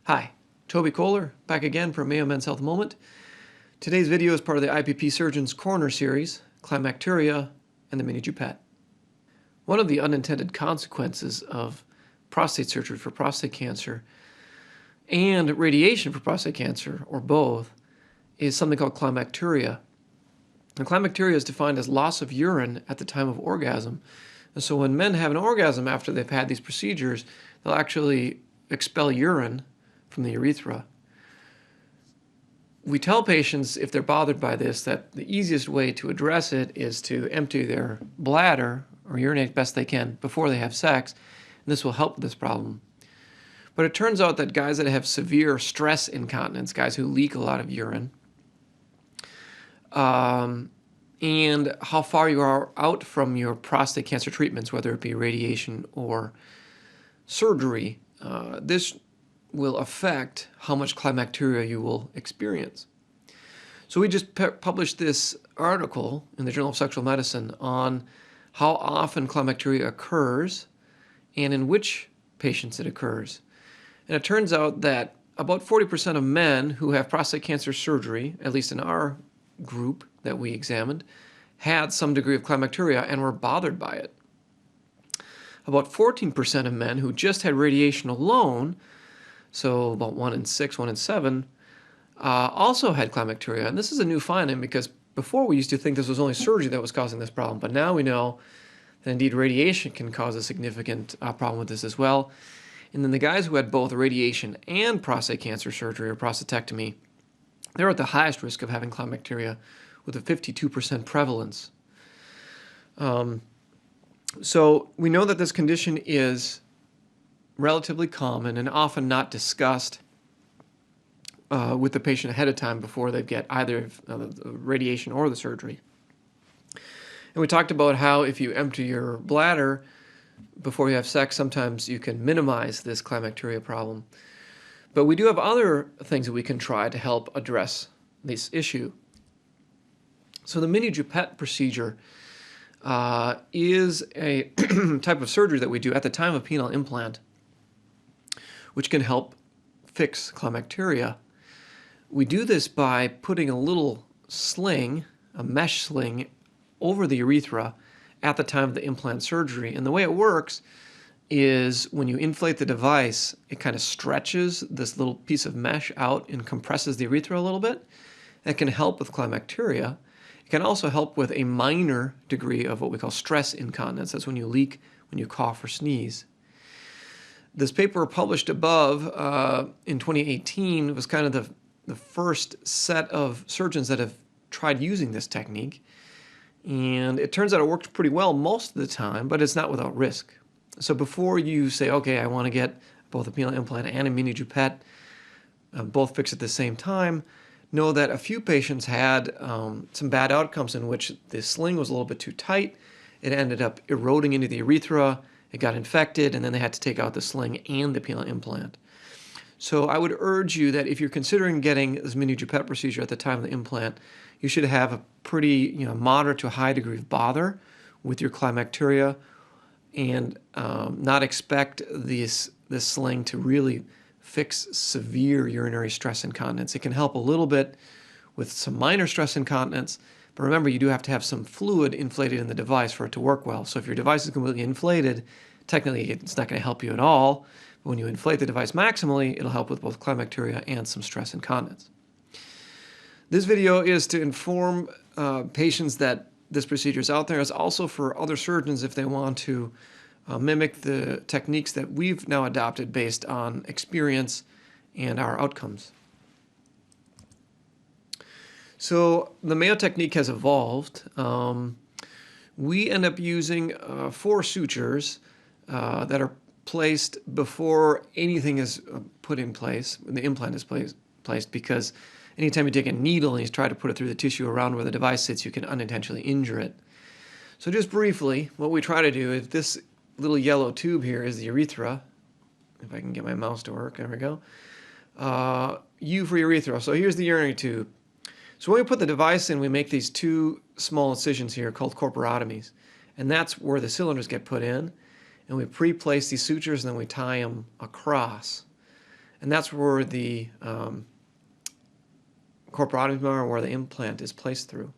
Hi, Toby Kohler, back again for Mayo Men's Health Moment. Today's video is part of the IPP Surgeon's Corner series, Climacturia and the Mini-Jupette. One of the unintended consequences of prostate surgery for prostate cancer and radiation for prostate cancer, or both, is something called climacturia. And climacturia is defined as loss of urine at the time of orgasm. And so when men have an orgasm after they've had these procedures, they'll actually expel urine from the urethra. We tell patients, if they're bothered by this, that the easiest way to address it is to empty their bladder or urinate best they can before they have sex, and this will help with this problem. But it turns out that guys that have severe stress incontinence, guys who leak a lot of urine, and how far you are out from your prostate cancer treatments, whether it be radiation or surgery, this will affect how much climacturia you will experience. So we just published this article in the Journal of Sexual Medicine on how often climacturia occurs and in which patients it occurs. And it turns out that about 40% of men who have prostate cancer surgery, at least in our group that we examined, had some degree of climacturia and were bothered by it. About 14% of men who just had radiation alone, so about 1 in 6, 1 in 7, also had climacturia. And this is a new finding because before we used to think this was only surgery that was causing this problem, but now we know that indeed radiation can cause a significant problem with this as well. And then the guys who had both radiation and prostate cancer surgery or prostatectomy, they're at the highest risk of having climacturia with a 52% prevalence. So we know that this condition is relatively common and often not discussed with the patient ahead of time before they get either the radiation or the surgery. And we talked about how if you empty your bladder before you have sex, sometimes you can minimize this climacturia problem. But we do have other things that we can try to help address this issue. So the Mini-Jupette procedure is a type of surgery that we do at the time of penile implant, which can help fix climacturia. We do this by putting a little sling, a mesh sling, over the urethra at the time of the implant surgery. And the way it works is when you inflate the device, it kind of stretches this little piece of mesh out and compresses the urethra a little bit. That can help with climacturia. It can also help with a minor degree of what we call stress incontinence. That's when you leak, when you cough or sneeze. This paper published above in 2018 was kind of the first set of surgeons that have tried using this technique. And it turns out it works pretty well most of the time, but it's not without risk. So before you say, okay, I want to get both a penile implant and a Mini-Jupette, both fixed at the same time, know that a few patients had some bad outcomes in which the sling was a little bit too tight. It ended up eroding into the urethra. It got infected, and then they had to take out the sling and the penile implant. So I would urge you that if you're considering getting this Mini-Jupette procedure at the time of the implant, you should have a pretty moderate to high degree of bother with your climacturia and not expect this sling to really fix severe urinary stress incontinence. It can help a little bit with some minor stress incontinence, but remember, you do have to have some fluid inflated in the device for it to work well. So if your device is completely inflated, technically it's not going to help you at all. But when you inflate the device maximally, it'll help with both climacturia and some stress incontinence. This video is to inform patients that this procedure is out there. It's also for other surgeons if they want to mimic the techniques that we've now adopted based on experience and our outcomes. So the Mayo technique has evolved. We end up using 4 sutures that are placed before anything is put in place, when the implant is placed, because anytime you take a needle and you try to put it through the tissue around where the device sits, you can unintentionally injure it. So just briefly, what we try to do is this little yellow tube here is the urethra. If I can get my mouse to work, there we go. U for urethra. So here's the urinary tube. So when we put the device in, we make these 2 small incisions here called corporotomies. And that's where the cylinders get put in. And we pre-place these sutures and then we tie them across. and that's where the corporotomy are, where the implant is placed through.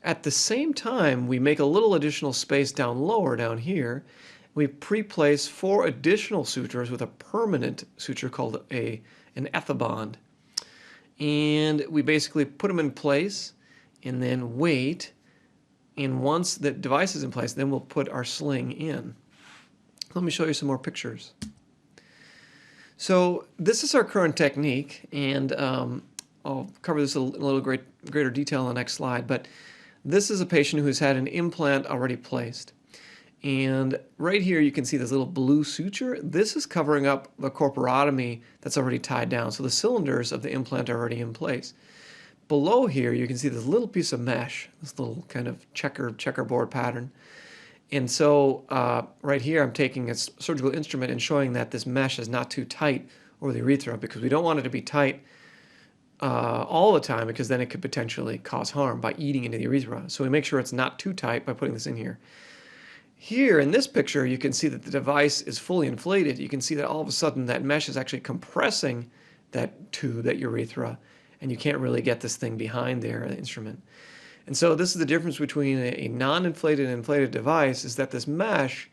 At the same time, we make a little additional space down lower, down here. We pre-place 4 additional sutures with a permanent suture called an ethibond. And we basically put them in place and then wait. And once the device is in place, then we'll put our sling in. Let me show you some more pictures. So this is our current technique, and I'll cover this in a little greater detail on the next slide. But this is a patient who's had an implant already placed. And right here you can see this little blue suture. This is covering up the corporotomy that's already tied down. So the cylinders of the implant are already in place. Below here you can see this little piece of mesh, this little kind of checkerboard pattern. And so right here I'm taking a surgical instrument and showing that this mesh is not too tight over the urethra, because we don't want it to be tight all the time, because then it could potentially cause harm by eating into the urethra. So we make sure it's not too tight by putting this in here. Here in this picture, you can see that the device is fully inflated. You can see that all of a sudden that mesh is actually compressing that tube, that urethra, and you can't really get this thing behind there, the instrument. And so this is the difference between a non-inflated and inflated device, is that this mesh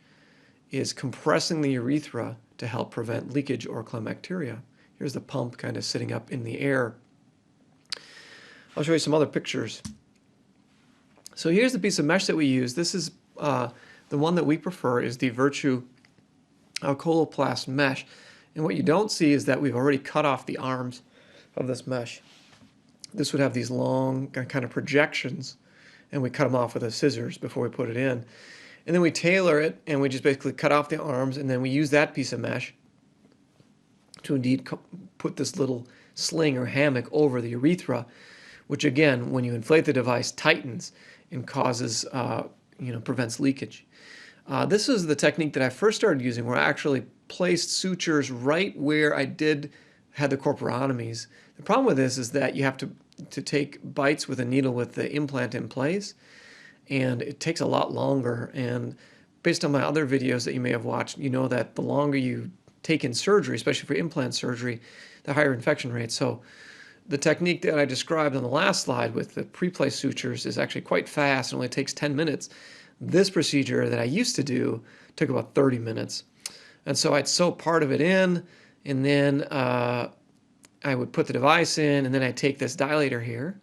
is compressing the urethra to help prevent leakage or climacteria. Here's the pump kind of sitting up in the air. I'll show you some other pictures. So here's the piece of mesh that we use. This is the one that we prefer, is the Virtue Coloplast mesh. And what you don't see is that we've already cut off the arms of this mesh. This would have these long kind of projections, and we cut them off with the scissors before we put it in. And then we tailor it, and we just basically cut off the arms, and then we use that piece of mesh to indeed put this little sling or hammock over the urethra, which again, when you inflate the device, tightens and causes, prevents leakage. This is the technique that I first started using, where I actually placed sutures right where I had the corporotomies. The problem with this is that you have to take bites with a needle with the implant in place, and it takes a lot longer. And based on my other videos that you may have watched, you know that the longer you take in surgery, especially for implant surgery, the higher infection rate. So the technique that I described on the last slide with the pre-placed sutures is actually quite fast. It only takes 10 minutes. This procedure that I used to do took about 30 minutes. And so I'd sew part of it in, and then I would put the device in, and then I'd take this dilator here,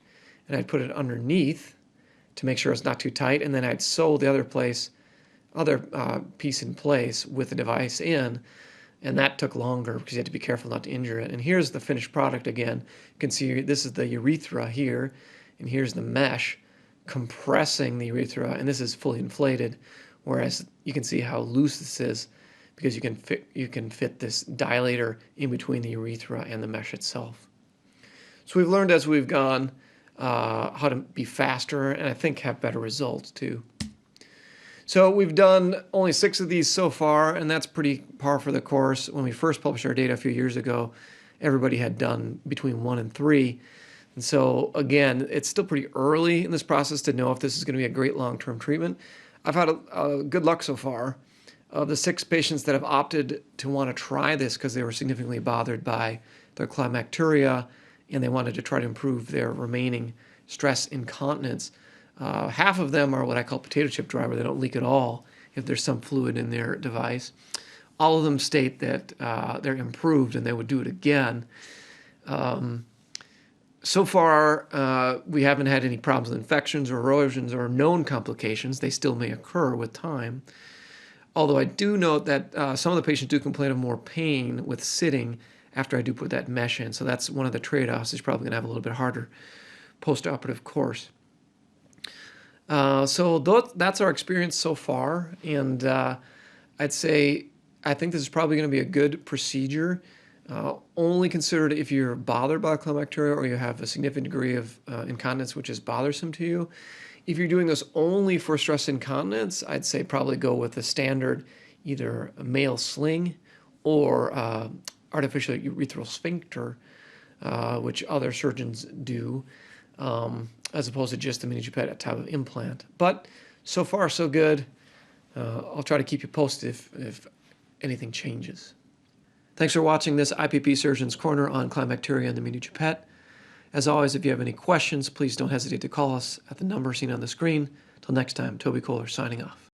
and I'd put it underneath to make sure it's not too tight, and then I'd sew the other piece in place with the device in, and that took longer because you had to be careful not to injure it. And here's the finished product again. You can see this is the urethra here, and here's the mesh compressing the urethra, and this is fully inflated, whereas you can see how loose this is, because you can fit this dilator in between the urethra and the mesh itself. So we've learned as we've gone how to be faster, and I think have better results too. So we've done only 6 of these so far, and that's pretty par for the course. When we first published our data a few years ago, everybody had done between 1 and 3. And so again, it's still pretty early in this process to know if this is going to be a great long-term treatment. I've had good luck so far. Of the 6 patients that have opted to want to try this because they were significantly bothered by their climacteria and they wanted to try to improve their remaining stress incontinence, half of them are what I call potato chip dry, where they don't leak at all if there's some fluid in their device. All of them state that they're improved and they would do it again. So far, we haven't had any problems with infections or erosions or known complications. They still may occur with time. Although I do note that some of the patients do complain of more pain with sitting after I do put that mesh in. So that's one of the trade-offs. It's probably going to have a little bit harder post-operative course. So that's our experience so far. And I'd say I think this is probably going to be a good procedure. Only considered if you're bothered by climacteria or you have a significant degree of incontinence which is bothersome to you. If you're doing this only for stress incontinence, I'd say probably go with the standard, either a male sling or artificial urethral sphincter, which other surgeons do, as opposed to just the Mini-Jupette type of implant. But so far, so good. I'll try to keep you posted if anything changes. Thanks for watching this IPP Surgeon's Corner on climacteria and the Mini-Jupette. As always, if you have any questions, please don't hesitate to call us at the number seen on the screen. Till next time, Toby Kohler signing off.